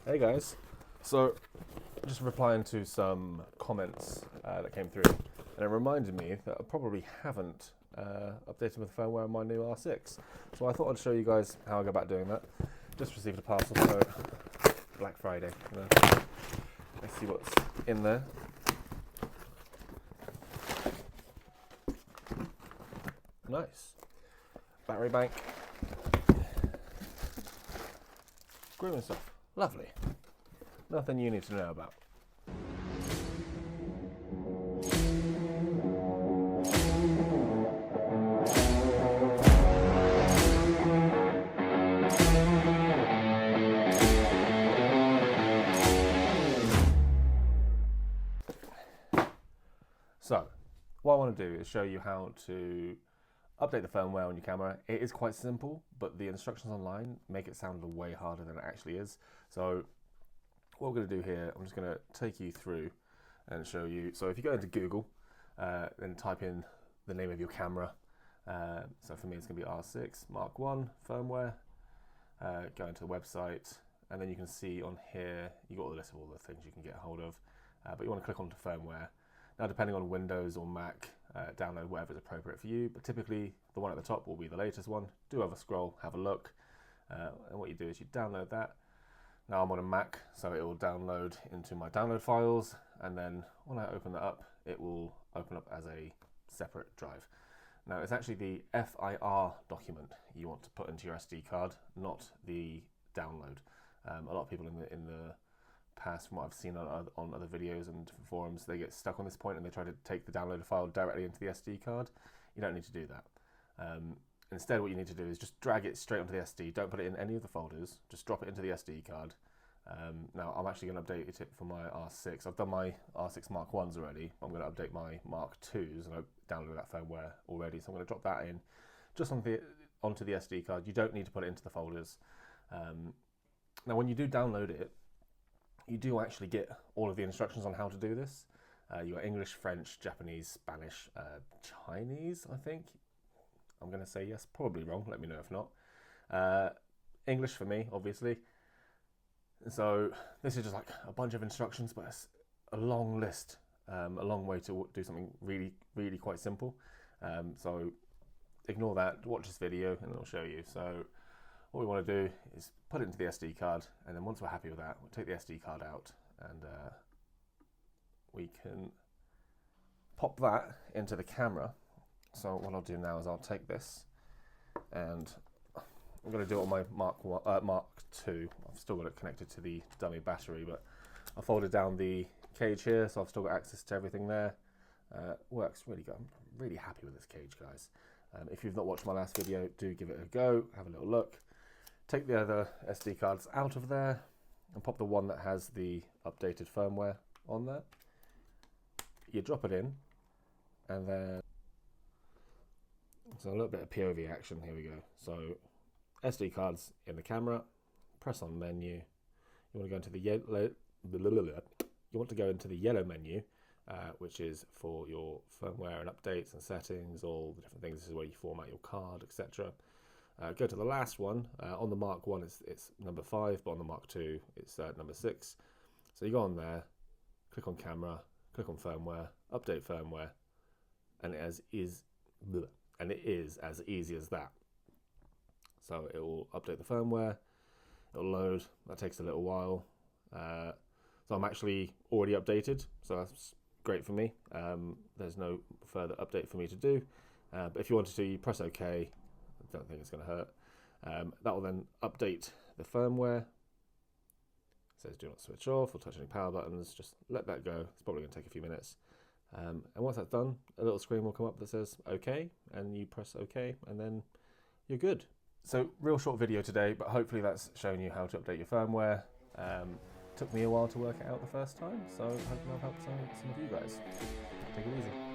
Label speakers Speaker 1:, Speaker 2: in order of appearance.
Speaker 1: Hey guys, so just replying to some comments that came through, and it reminded me that I probably haven't updated with the firmware on my new R6. So I thought I'd show you guys how I go about doing that. Just received a parcel, so Black Friday. Let's see what's in there. Nice. Battery bank. Grooming stuff. Lovely. Nothing you need to know about. So, what I want to do is show you how to update the firmware on your camera. It is quite simple, but the instructions online make it sound way harder than it actually is. So what we're going to do here, I'm just going to take you through and show you. So if you go into Google, then type in the name of your camera. So for me, it's going to be R6 Mark 1 firmware. Go into the website, and then you can see on here, you've got a list of all the things you can get a hold of. But you want to click onto firmware. Now, depending on Windows or Mac, download whatever is appropriate for you, but typically the one at the top will be the latest one. Do have a scroll, have a look, and what you do is you download that. Now I'm on a Mac, so it will download into my download files, and then when I open that up, it will open up as a separate drive. Now it's actually the FIR document you want to put into your SD card, not the download. A lot of people in the past, from what I've seen on other videos and different forums, they get stuck on this point and they try to take the downloaded file directly into the SD card. You don't need to do that. Instead, what you need to do is just drag it straight onto the SD. Don't put it in any of the folders. Just drop it into the SD card. Now, I'm actually going to update it for my R6. I've done my R6 Mark 1s already. I'm going to update my Mark 2s, and I've downloaded that firmware already. So I'm going to drop that in just onto the SD card. You don't need to put it into the folders. Now, when you do download it, you do actually get all of the instructions on how to do this. You got English, French, Japanese, Spanish, Chinese, I think. I'm going to say yes, probably wrong. Let me know if not. English for me, obviously. So this is just like a bunch of instructions, but it's a long list, a long way to do something really, really quite simple. So ignore that, watch this video and it'll show you. So what we want to do is put it into the SD card, and then once we're happy with that, we'll take the SD card out, and we can pop that into the camera. So what I'll do now is I'll take this, and I'm going to do it on my Mark 2. I've still got it connected to the dummy battery, but I folded down the cage here, so I've still got access to everything there. Works really good. I'm really happy with this cage, guys. If you've not watched my last video, do give it a go, have a little look. Take the other SD cards out of there and pop the one that has the updated firmware on there. You drop it in, and then so a little bit of POV action. Here we go. So SD cards in the camera. Press on menu. You want to go into the yellow. You want to go into the yellow menu, which is for your firmware and updates and settings, all the different things. This is where you format your card, etc. Go to the last one. On the Mark 1, it's number 5, but on the Mark 2, it's number 6. So you go on there, click on camera, click on firmware, update firmware, and it is as easy as that. So it will update the firmware, it'll load. That takes a little while. So I'm actually already updated, so that's great for me. There's no further update for me to do. But if you wanted to, you press OK. I don't think it's going to hurt. That will then update the firmware. It says do not switch off or touch any power buttons. Just let that go. It's probably going to take a few minutes. And once that's done, a little screen will come up that says OK, and you press OK, and then you're good. So real short video today, but hopefully that's shown you how to update your firmware. Took me a while to work it out the first time, so hoping I've helped some of you guys. Take it easy.